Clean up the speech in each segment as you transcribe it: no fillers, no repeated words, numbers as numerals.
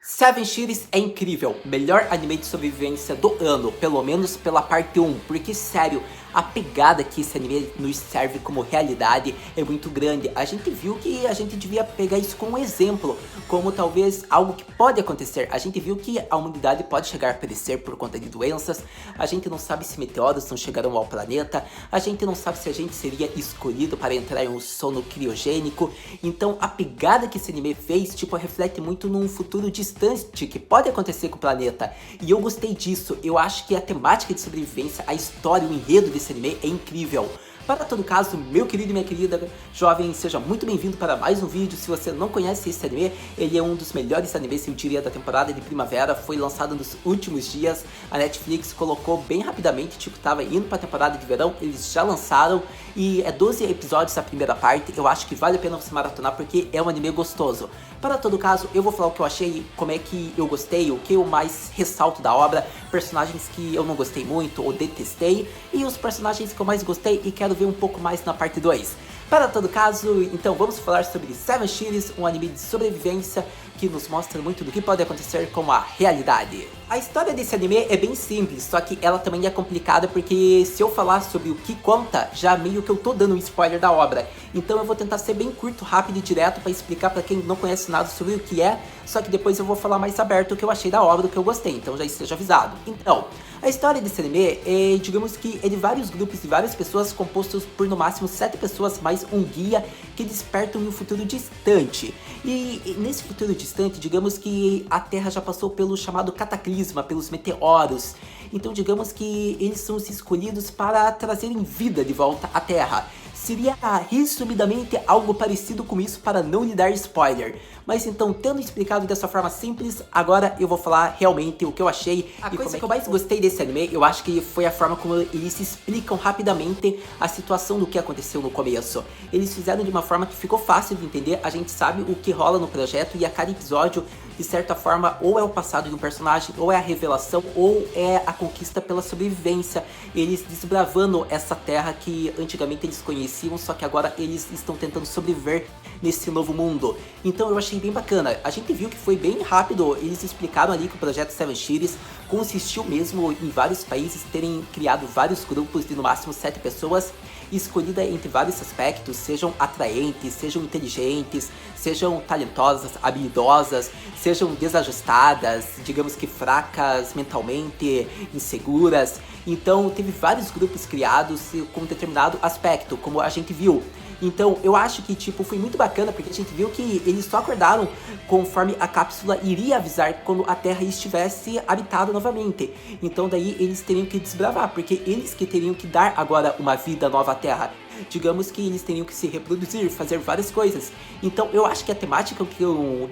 Seven Cities é incrível, melhor anime de sobrevivência do ano, pelo menos pela parte 1, porque sério, a pegada que esse anime nos serve como realidade é muito grande. A gente viu que a gente devia pegar isso como um exemplo, como talvez algo que pode acontecer. A gente viu que a humanidade pode chegar a perecer por conta de doenças, a gente não sabe se meteoros não chegarão ao planeta, a gente não sabe se a gente seria escolhido para entrar em um sono criogênico. Então a pegada que esse anime fez, tipo, reflete muito num futuro distante que pode acontecer com o planeta. E eu gostei disso, eu acho que a temática de sobrevivência, a história, o enredo desse anime é incrível. Para todo caso, meu querido e minha querida jovem, seja muito bem-vindo para mais um vídeo. Se você não conhece esse anime, ele é um dos melhores animes, eu diria, da temporada de primavera. Foi lançado nos últimos dias, a Netflix colocou bem rapidamente, tipo, tava indo para a temporada de verão, eles já lançaram. E é 12 episódios a primeira parte, eu acho que vale a pena você maratonar porque é um anime gostoso. Para todo caso, eu vou falar o que eu achei, como é que eu gostei, o que eu mais ressalto da obra, personagens que eu não gostei muito ou detestei, e os personagens que eu mais gostei e quero ver um pouco mais na parte 2. Para todo caso, então vamos falar sobre Seven Cities, um anime de sobrevivência que nos mostra muito do que pode acontecer com a realidade. A história desse anime é bem simples, só que ela também é complicada porque se eu falar sobre o que conta, já meio que eu tô dando um spoiler da obra. Então eu vou tentar ser bem curto, rápido e direto para explicar para quem não conhece nada sobre o que é, só que depois eu vou falar mais aberto o que eu achei da obra, o que eu gostei, então já esteja avisado. Então, a história desse anime é, digamos que, é de vários grupos de várias pessoas compostos por no máximo 7 pessoas mais um guia que despertam em um futuro distante. E nesse futuro distante, digamos que a Terra já passou pelo chamado cataclisma, pelos meteoros. Então digamos que eles são os escolhidos para trazerem vida de volta à Terra. Seria resumidamente algo parecido com isso para não lhe dar spoiler. Mas então, tendo explicado dessa forma simples, agora eu vou falar realmente o que eu achei. A coisa que eu mais gostei desse anime, eu acho que foi a forma como eles explicam rapidamente a situação do que aconteceu no começo. Eles fizeram de uma forma que ficou fácil de entender, a gente sabe o que rola no projeto e a cada episódio, de certa forma, ou é o passado de um personagem, ou é a revelação, ou é a conquista pela sobrevivência. Eles desbravando essa terra que antigamente eles conheciam, só que agora eles estão tentando sobreviver nesse novo mundo. Então eu achei bem bacana. A gente viu que foi bem rápido, eles explicaram ali que o projeto Seven Cities consistiu mesmo em vários países terem criado vários grupos de no máximo 7 pessoas, escolhida entre vários aspectos, sejam atraentes, sejam inteligentes, sejam talentosas, habilidosas, sejam desajustadas, digamos que fracas mentalmente, inseguras. Então teve vários grupos criados com um determinado aspecto, como a gente viu. Então eu acho que tipo foi muito bacana porque a gente viu que eles só acordaram conforme a cápsula iria avisar quando a Terra estivesse habitada novamente. Então daí eles teriam que desbravar, porque eles que teriam que dar agora uma vida nova à Terra. Digamos que eles teriam que se reproduzir, fazer várias coisas. Então eu acho que a temática que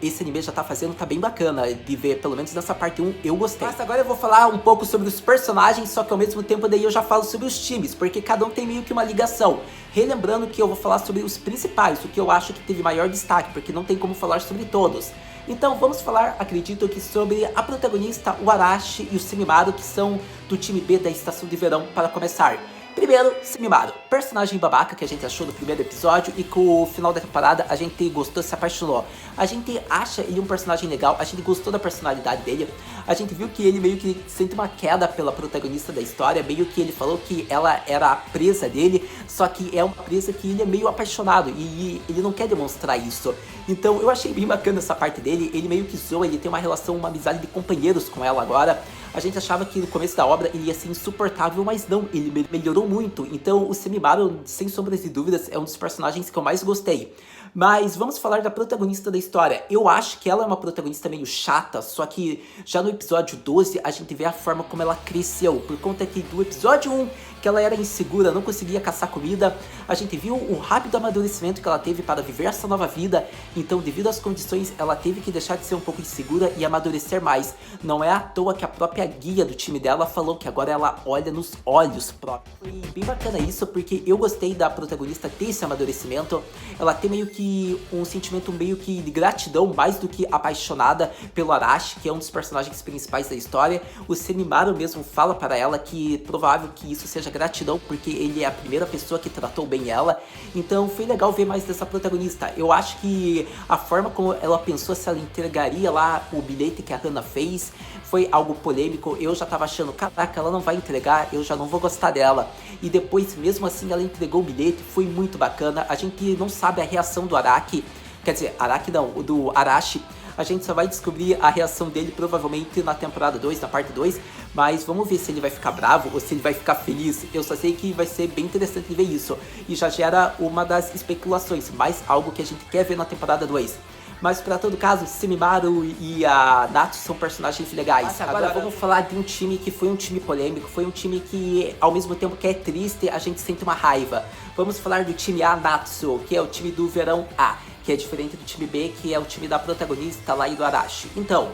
esse anime já tá fazendo tá bem bacana de ver, pelo menos nessa parte 1 eu gostei. Mas agora eu vou falar um pouco sobre os personagens, só que ao mesmo tempo daí eu já falo sobre os times, porque cada um tem meio que uma ligação. Relembrando que eu vou falar sobre os principais, o que eu acho que teve maior destaque, porque não tem como falar sobre todos. Então vamos falar, acredito que sobre a protagonista, o Arashi e o Semimaru, que são do time B da Estação de Verão, para começar. Primeiro, Semimaru, personagem babaca que a gente achou no primeiro episódio e com o final da temporada a gente gostou, se apaixonou. A gente acha ele um personagem legal, a gente gostou da personalidade dele. A gente viu que ele meio que sente uma queda pela protagonista da história, meio que ele falou que ela era a presa dele, só que é uma presa que ele é meio apaixonado e ele não quer demonstrar isso. Então eu achei bem bacana essa parte dele, ele meio que zoa, ele tem uma relação, uma amizade de companheiros com ela agora. A gente achava que no começo da obra ele ia ser insuportável, mas não, ele melhorou muito. Então o Semimaru, sem sombras de dúvidas, é um dos personagens que eu mais gostei. Mas vamos falar da protagonista da história. Eu acho que ela é uma protagonista meio chata, só que já no episódio 12 a gente vê a forma como ela cresceu. Por conta que do episódio 1, que ela era insegura, não conseguia caçar comida, a gente viu o rápido amadurecimento que ela teve para viver essa nova vida. Então devido às condições, ela teve que deixar de ser um pouco insegura e amadurecer mais. Não é à toa que a própria guia do time dela falou que agora ela olha nos olhos próprios. Foi bem bacana isso, porque eu gostei da protagonista ter esse amadurecimento. Ela tem meio que um sentimento meio que de gratidão, mais do que apaixonada pelo Arashi, que é um dos personagens principais da história. O Semimaru mesmo fala para ela que é provável que isso seja gratidão, porque ele é a primeira pessoa que tratou bem ela. Então foi legal ver mais dessa protagonista. Eu acho que a forma como ela pensou se ela entregaria lá o bilhete que a Hana fez foi algo polêmico. Eu já tava achando, caraca, ela não vai entregar, eu já não vou gostar dela. E depois, mesmo assim, ela entregou o bilhete, foi muito bacana. A gente não sabe a reação do Araki, quer dizer, Araki não, do Arashi. A gente só vai descobrir a reação dele provavelmente na temporada 2, na parte 2. Mas vamos ver se ele vai ficar bravo ou se ele vai ficar feliz. Eu só sei que vai ser bem interessante ver isso. E já gera uma das especulações, mais algo que a gente quer ver na temporada 2. Mas para todo caso, Semimaru e a Natsu são personagens legais. Mas agora vamos falar de um time que foi um time polêmico, foi um time que ao mesmo tempo que é triste, a gente sente uma raiva. Vamos falar do time A Natsu, que é o time do verão A, que é diferente do time B, que é o time da protagonista lá e do Arashi. Então,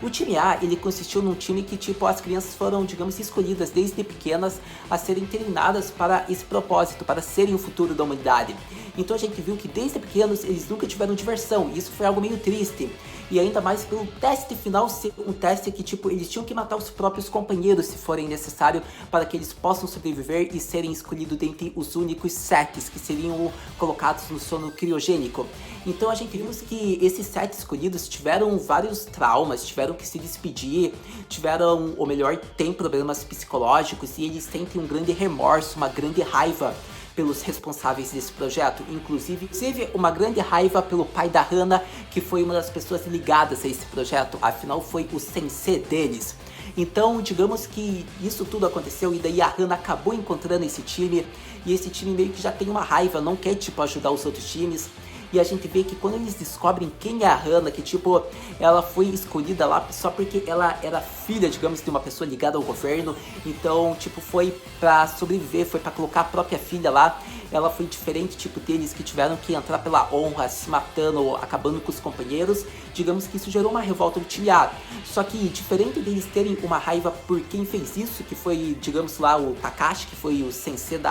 o time A, ele consistiu num time que, tipo, as crianças foram, digamos, escolhidas desde pequenas a serem treinadas para esse propósito, para serem o futuro da humanidade. Então a gente viu que desde pequenos eles nunca tiveram diversão, e isso foi algo meio triste. E ainda mais pelo teste final ser um teste que, tipo, eles tinham que matar os próprios companheiros se forem necessário para que eles possam sobreviver e serem escolhidos dentre os únicos 7 que seriam colocados no sono criogênico. Então a gente viu que esses 7 escolhidos tiveram vários traumas, tiveram que se despedir, tiveram, ou melhor, têm problemas psicológicos e eles sentem um grande remorso, uma grande raiva pelos responsáveis desse projeto, inclusive uma grande raiva pelo pai da Hana, que foi uma das pessoas ligadas a esse projeto, afinal foi o sensei deles. Então, digamos que isso tudo aconteceu e daí a Hana acabou encontrando esse time, e esse time meio que já tem uma raiva, não quer, tipo, ajudar os outros times. E a gente vê que quando eles descobrem quem é a Hana, que tipo, ela foi escolhida lá só porque ela era filha, digamos, de uma pessoa ligada ao governo. Então, tipo, foi pra sobreviver, foi pra colocar a própria filha lá. Ela foi diferente, tipo, deles que tiveram que entrar pela honra, se matando, acabando com os companheiros. Digamos que isso gerou uma revolta do time A. Só que, diferente deles terem uma raiva por quem fez isso, que foi, digamos lá, o Takashi, que foi o sensei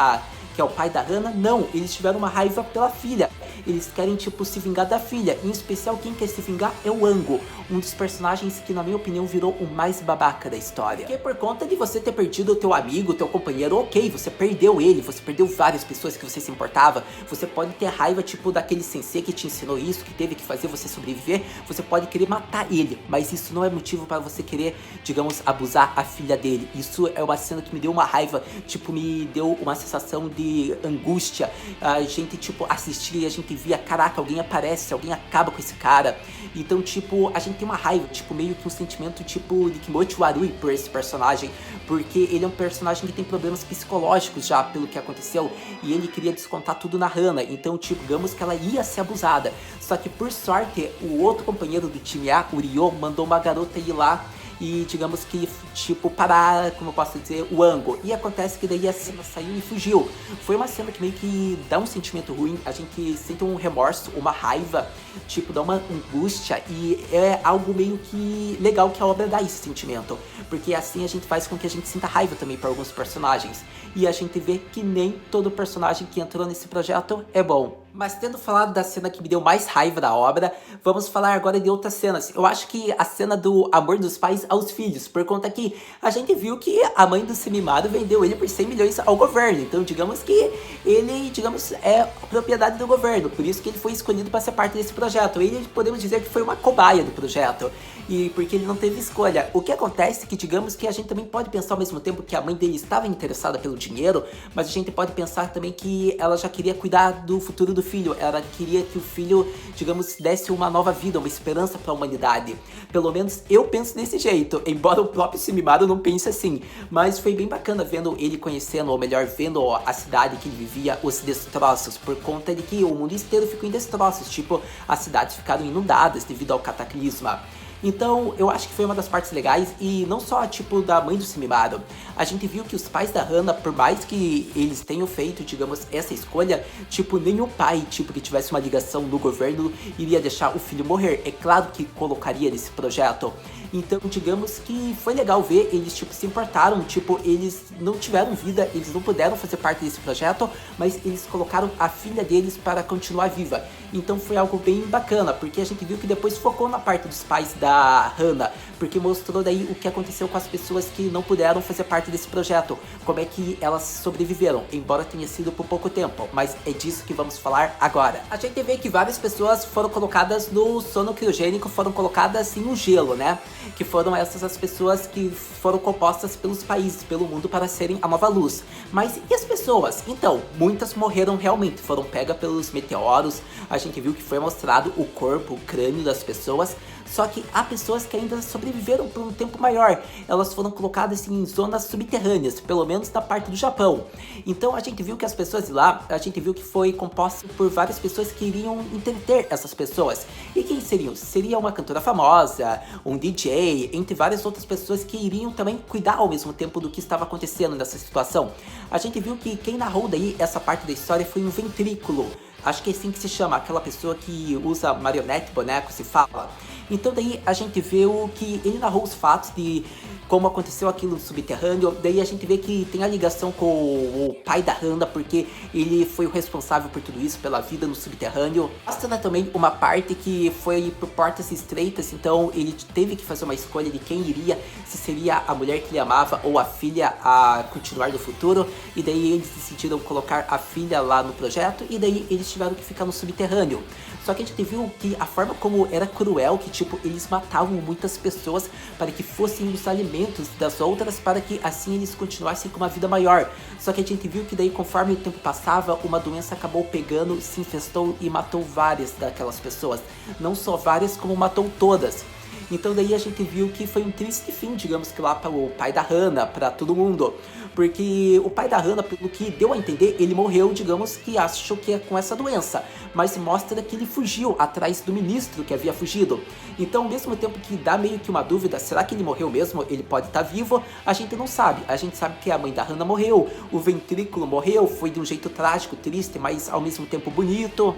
que é o pai da Hana, não, eles tiveram uma raiva pela filha. Eles querem, tipo, se vingar da filha. Em especial, quem quer se vingar é o Ango, um dos personagens que, na minha opinião, virou o mais babaca da história. Porque por conta de você ter perdido o teu amigo, o teu companheiro, ok, você perdeu ele, você perdeu várias pessoas que você se importava, você pode ter raiva, tipo, daquele sensei que te ensinou isso, que teve que fazer você sobreviver, você pode querer matar ele, mas isso não é motivo para você querer, digamos, abusar a filha dele. Isso é uma cena que me deu uma raiva, tipo, me deu uma sensação de angústia. A gente, tipo, assistia e a gente via, caraca, alguém aparece, alguém acaba com esse cara. Então, tipo, a gente tem uma raiva, tipo, meio que um sentimento, tipo, de Kimochi Warui por esse personagem, porque ele é um personagem que tem problemas psicológicos já pelo que aconteceu, e ele queria descontar tudo na Hana. Então, tipo, digamos que ela ia ser abusada. Só que, por sorte, o outro companheiro do time A, o Ryo, mandou uma garota ir lá e, digamos que, tipo, parar, como eu posso dizer, o Ango. E acontece que daí a cena saiu e fugiu. Foi uma cena que meio que dá um sentimento ruim, a gente sente um remorso, uma raiva, tipo, dá uma angústia, e é algo meio que legal que a obra dá esse sentimento, porque assim a gente faz com que a gente sinta raiva também por alguns personagens, e a gente vê que nem todo personagem que entrou nesse projeto é bom. Mas tendo falado da cena que me deu mais raiva da obra, vamos falar agora de outras cenas. Eu acho que a cena do amor dos pais aos filhos, por conta que a gente viu que a mãe do Semimaru vendeu ele por 100 milhões ao governo. Então, digamos que ele, digamos, é propriedade do governo, por isso que ele foi escolhido para ser parte desse projeto. Ele, podemos dizer que foi uma cobaia do projeto, e porque ele não teve escolha. O que acontece é que, digamos que a gente também pode pensar ao mesmo tempo que a mãe dele estava interessada pelo dinheiro, mas a gente pode pensar também que ela já queria cuidar do futuro do filho, ela queria que o filho, digamos, desse uma nova vida, uma esperança para a humanidade. Pelo menos eu penso desse jeito, embora o próprio Semimaru não pense assim. Mas foi bem bacana vendo ele conhecendo, ou melhor, vendo a cidade que ele vivia, os destroços, por conta de que o mundo inteiro ficou em destroços, tipo, as cidades ficaram inundadas devido ao cataclisma. Então, eu acho que foi uma das partes legais, e não só, tipo, da mãe do Semimaru. A gente viu que os pais da Hana, por mais que eles tenham feito, digamos, essa escolha, tipo, nenhum pai, tipo, que tivesse uma ligação no governo iria deixar o filho morrer. É claro que colocaria nesse projeto. Então, digamos que foi legal ver, eles, tipo, se importaram, tipo, eles não tiveram vida, eles não puderam fazer parte desse projeto, mas eles colocaram a filha deles para continuar viva. Então foi algo bem bacana, porque a gente viu que depois focou na parte dos pais da da Hana, porque mostrou daí o que aconteceu com as pessoas que não puderam fazer parte desse projeto, como é que elas sobreviveram, embora tenha sido por pouco tempo, mas é disso que vamos falar agora. A gente vê que várias pessoas foram colocadas no sono criogênico, foram colocadas em um gelo, né? Que foram essas as pessoas que foram compostas pelos países, pelo mundo para serem a nova luz. Mas e as pessoas? Então, muitas morreram realmente, foram pegas pelos meteoros, a gente viu que foi mostrado o corpo, o crânio das pessoas, só que há pessoas que ainda sobreviveram por um tempo maior. Elas foram colocadas em zonas subterrâneas, pelo menos na parte do Japão. Então a gente viu que as pessoas de lá, a gente viu que foi composto por várias pessoas que iriam entreter essas pessoas. E quem seriam? Seria uma cantora famosa, um DJ, entre várias outras pessoas que iriam também cuidar ao mesmo tempo do que estava acontecendo nessa situação. A gente viu que quem narrou daí essa parte da história foi um ventrículo. Acho que é assim que se chama, aquela pessoa que usa marionete, boneco, se fala. Então daí a gente vê o que ele narrou os fatos de como aconteceu aquilo no subterrâneo. Daí a gente vê que tem a ligação com o pai da Hana, porque ele foi o responsável por tudo isso, pela vida no subterrâneo. Mostra também uma parte que foi por portas estreitas, então ele teve que fazer uma escolha de quem iria, se seria a mulher que ele amava ou a filha a continuar no futuro. E daí eles decidiram colocar a filha lá no projeto, e daí eles tiveram que ficar no subterrâneo. Só que a gente viu que a forma como era cruel, que tipo, eles matavam muitas pessoas para que fossem os alimentos das outras, para que assim eles continuassem com uma vida maior. Só que a gente viu que daí conforme o tempo passava, uma doença acabou pegando, se infestou e matou várias daquelas pessoas. Não só várias, como matou todas. Então daí a gente viu que foi um triste fim, digamos que lá para o pai da Hana, para todo mundo. Porque o pai da Hana, pelo que deu a entender, ele morreu, digamos que achou que é com essa doença. Mas mostra que ele fugiu atrás do ministro que havia fugido. Então ao mesmo tempo que dá meio que uma dúvida, será que ele morreu mesmo? Ele pode estar vivo? A gente não sabe. A gente sabe que a mãe da Hana morreu, o ventrículo morreu, foi de um jeito trágico, triste, mas ao mesmo tempo bonito.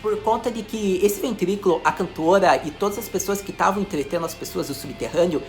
Por conta de que esse ventrículo, a cantora e todas as pessoas que estavam entretendo as pessoas do subterrâneo,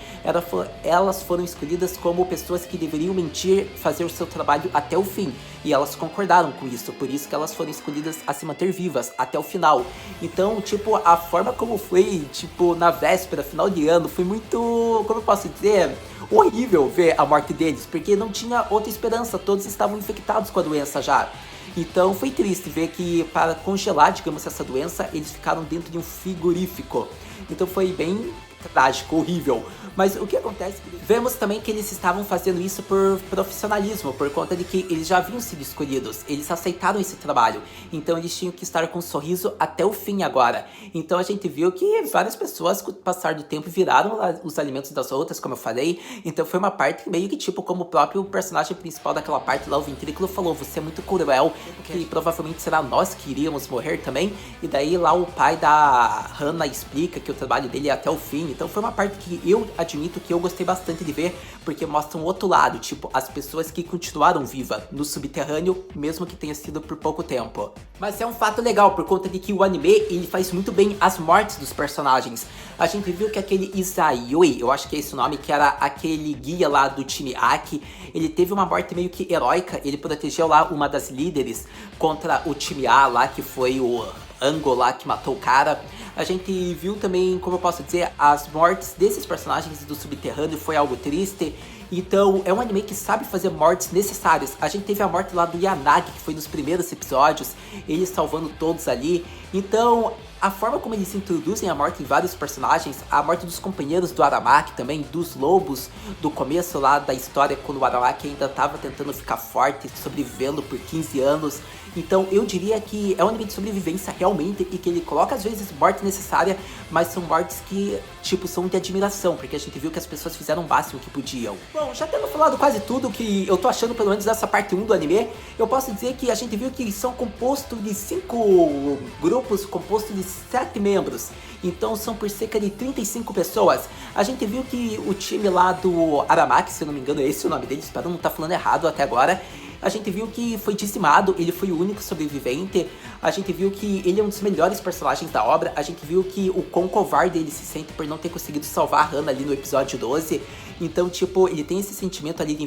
elas foram escolhidas como pessoas que deveriam mentir, fazer o seu trabalho até o fim. E elas concordaram com isso, por isso que elas foram escolhidas a se manter vivas até o final. Então, tipo, a forma como foi, tipo, na véspera, final de ano, foi muito, como eu posso dizer, horrível ver a morte deles, porque não tinha outra esperança, todos estavam infectados com a doença já. Então foi triste ver que para congelar, digamos, essa doença, eles ficaram dentro de um frigorífico. Então foi bem trágico, horrível. Mas o que acontece? Vemos também que eles estavam fazendo isso por profissionalismo, por conta de que eles já haviam sido escolhidos, eles aceitaram esse trabalho, então eles tinham que estar com um sorriso até o fim agora. Então a gente viu que várias pessoas, com o passar do tempo, viraram os alimentos das outras, como eu falei. Então foi uma parte meio que tipo, como o próprio personagem principal daquela parte lá, o ventrículo, falou, você é muito cruel, que provavelmente será nós que iríamos morrer também. E daí lá o pai da Hana explica que o trabalho dele é até o fim. Então foi uma parte que eu admito que eu gostei bastante de ver, porque mostra um outro lado, tipo, as pessoas que continuaram vivas no subterrâneo, mesmo que tenha sido por pouco tempo. Mas é um fato legal, por conta de que o anime, ele faz muito bem as mortes dos personagens. A gente viu que aquele Izayoi, eu acho que é esse o nome, que era aquele guia lá do time Aki, ele teve uma morte meio que heróica, ele protegeu lá uma das líderes contra o time A lá, que foi o Ango lá que matou o cara. A gente viu também, como eu posso dizer, as mortes desses personagens do subterrâneo, foi algo triste. Então é um anime que sabe fazer mortes necessárias. A gente teve a morte lá do Yanagi, que foi nos primeiros episódios, ele salvando todos ali. Então a forma como eles introduzem a morte em vários personagens, a morte dos companheiros do Aramaki também, dos lobos, do começo lá da história, quando o Aramaki ainda estava tentando ficar forte, sobrevivendo por 15 anos. Então eu diria que é um anime de sobrevivência realmente, e que ele coloca às vezes morte necessária, mas são mortes que, tipo, são de admiração, porque a gente viu que as pessoas fizeram o máximo que podiam. Bom, já tendo falado quase tudo que eu tô achando, pelo menos dessa parte 1 do anime, eu posso dizer que a gente viu que eles são compostos de 5 grupos, compostos de 7 membros. Então são por cerca de 35 pessoas. A gente viu que o time lá do Aramaki, se eu não me engano, é esse o nome dele, espero não estar falando errado até agora. A gente viu que foi dizimado, ele foi o único sobrevivente. A gente viu que ele é um dos melhores personagens da obra. A gente viu que o quão covarde ele se sente por não ter conseguido salvar a Hannah ali no episódio 12. Então, tipo, ele tem esse sentimento ali de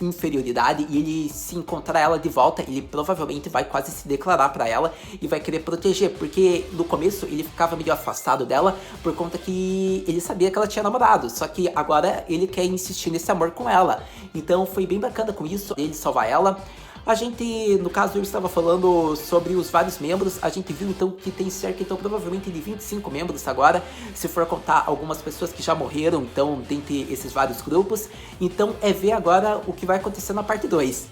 inferioridade e ele, se encontrar ela de volta, ele provavelmente vai quase se declarar pra ela e vai querer proteger, porque no começo ele ficava meio afastado dela por conta que ele sabia que ela tinha namorado, só que agora ele quer insistir nesse amor com ela. Então foi bem bacana com isso, ele salvar ela. A gente, no caso, eu estava falando sobre os vários membros. A gente viu então que tem cerca, então, provavelmente de 25 membros agora, se for contar algumas pessoas que já morreram, então, dentre esses vários grupos. Então é ver agora o que vai acontecer na parte 2.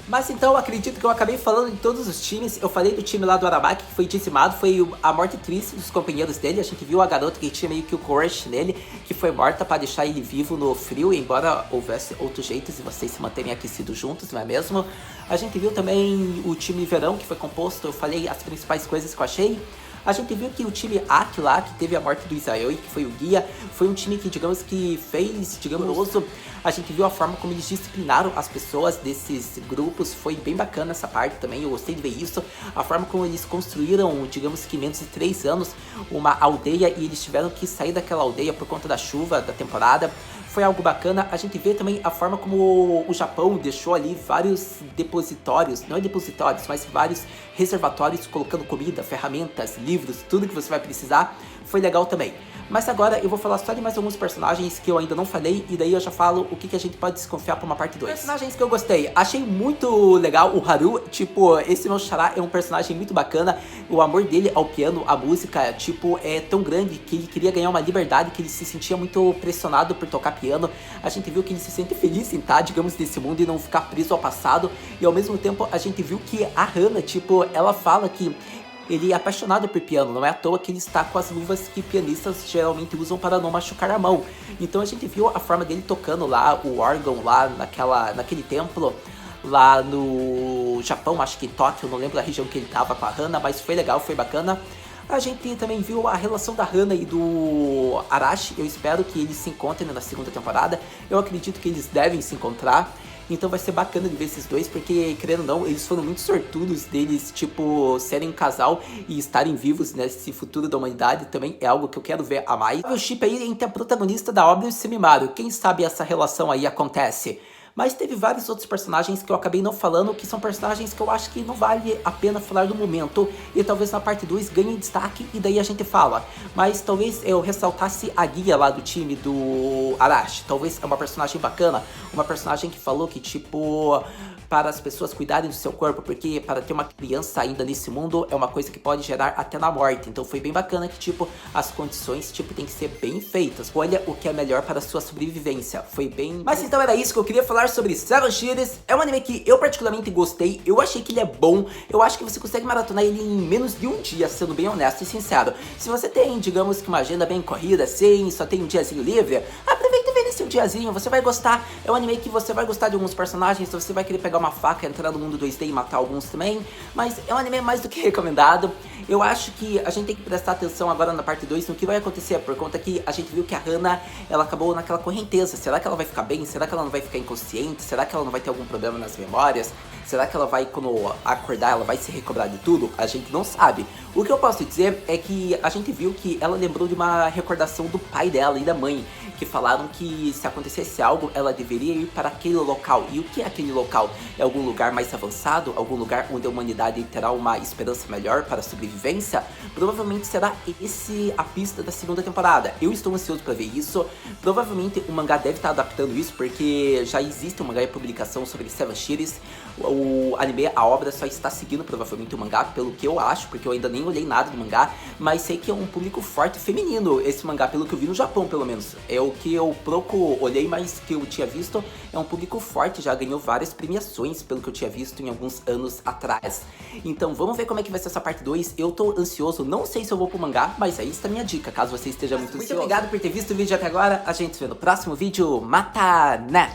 Mas então eu acredito que eu acabei falando de todos os times. Eu falei do time lá do Aramaki que foi dizimado, foi a morte triste dos companheiros dele. A gente viu a garota que tinha meio que o crush nele, que foi morta para deixar ele vivo no frio, embora houvesse outros jeitos e vocês se manterem aquecidos juntos, não é mesmo? A gente viu também o time Verão, que foi composto, eu falei as principais coisas que eu achei. A gente viu que o time Aki lá, que teve a morte do Isaoi, que foi o guia, foi um time que, digamos, que fez, digamos, uso. A gente viu a forma como eles disciplinaram as pessoas desses grupos, foi bem bacana essa parte também, eu gostei de ver isso. A forma como eles construíram, digamos que menos de 3 anos, uma aldeia e eles tiveram que sair daquela aldeia por conta da chuva da temporada. Foi algo bacana. A gente vê também a forma como o Japão deixou ali vários depositórios, não é depositórios, mas vários reservatórios colocando comida, ferramentas, livros, tudo que você vai precisar. Foi legal também. Mas agora eu vou falar só de mais alguns personagens que eu ainda não falei, e daí eu já falo o que a gente pode desconfiar pra uma parte 2. Personagens que eu gostei. Achei muito legal o Haru, tipo, esse meu xará é um personagem muito bacana. O amor dele ao piano, a música, tipo, é tão grande que ele queria ganhar uma liberdade, que ele se sentia muito pressionado por tocar piano. A gente viu que ele se sente feliz em estar, digamos, nesse mundo e não ficar preso ao passado. E ao mesmo tempo a gente viu que a Hannah, tipo, ela fala que ele é apaixonado por piano, não é à toa que ele está com as luvas que pianistas geralmente usam para não machucar a mão. Então a gente viu a forma dele tocando lá o órgão lá naquele templo lá no Japão, acho que em Tóquio, não lembro da região que ele estava com a Hannah, mas foi legal, foi bacana. A gente também viu a relação da Hannah e do Arashi, eu espero que eles se encontrem na segunda temporada, eu acredito que eles devem se encontrar. Então vai ser bacana de ver esses dois, porque, querendo ou não, eles foram muito sortudos deles, tipo, serem um casal e estarem vivos nesse futuro da humanidade. Também é algo que eu quero ver a mais. O chip aí entre a protagonista da obra e o Semimaru. Quem sabe essa relação aí acontece? Mas teve vários outros personagens que eu acabei não falando, que são personagens que eu acho que não vale a pena falar no momento. E talvez na parte 2 ganhe destaque e daí a gente fala. Mas talvez eu ressaltasse a guia lá do time do Arashi. Talvez é uma personagem bacana, uma personagem que falou que, tipo, para as pessoas cuidarem do seu corpo, porque para ter uma criança ainda nesse mundo é uma coisa que pode gerar até na morte. Então foi bem bacana que, tipo, as condições, tipo, tem que ser bem feitas. Olha o que é melhor para a sua sobrevivência. Foi bem... Mas então era isso que eu queria falar sobre Seven Cities. É um anime que eu particularmente gostei, eu achei que ele é bom, eu acho que você consegue maratonar ele em menos de um dia, sendo bem honesto e sincero. Se você tem, digamos que uma agenda bem corrida assim, só tem um diazinho livre, aproveita e vê nesse diazinho, você vai gostar. É um anime que você vai gostar de alguns personagens, você vai querer pegar uma faca, entrar no mundo 2D e matar alguns também, mas é um anime mais do que recomendado. Eu acho que a gente tem que prestar atenção agora na parte 2 no que vai acontecer, por conta que a gente viu que a Hannah, ela acabou naquela correnteza. Será que ela vai ficar bem? Será que ela não vai ficar inconsciente? Será que ela não vai ter algum problema nas memórias? Será que ela vai, quando acordar, ela vai se recobrar de tudo? A gente não sabe. O que eu posso dizer é que a gente viu que ela lembrou de uma recordação do pai dela e da mãe, que falaram que se acontecesse algo, ela deveria ir para aquele local. E o que é aquele local? É algum lugar mais avançado? Algum lugar onde a humanidade terá uma esperança melhor para a sobrevivência? Provavelmente será esse a pista da segunda temporada. Eu estou ansioso para ver isso. Provavelmente o mangá deve estar adaptando isso, porque já existe um mangá em publicação sobre Seven Cities. O anime, a obra, só está seguindo provavelmente o mangá, pelo que eu acho, porque eu ainda nem olhei nada do mangá, mas sei que é um público forte feminino esse mangá, pelo que eu vi no Japão, pelo menos. É o que eu olhei, mas que eu tinha visto, é um público forte, já ganhou várias premiações, pelo que eu tinha visto em alguns anos atrás. Então vamos ver como é que vai ser essa parte 2, eu tô ansioso, não sei se eu vou pro mangá, mas aí está a minha dica, caso você esteja muito ansioso. Muito obrigado por ter visto o vídeo até agora, a gente se vê no próximo vídeo, mata, né?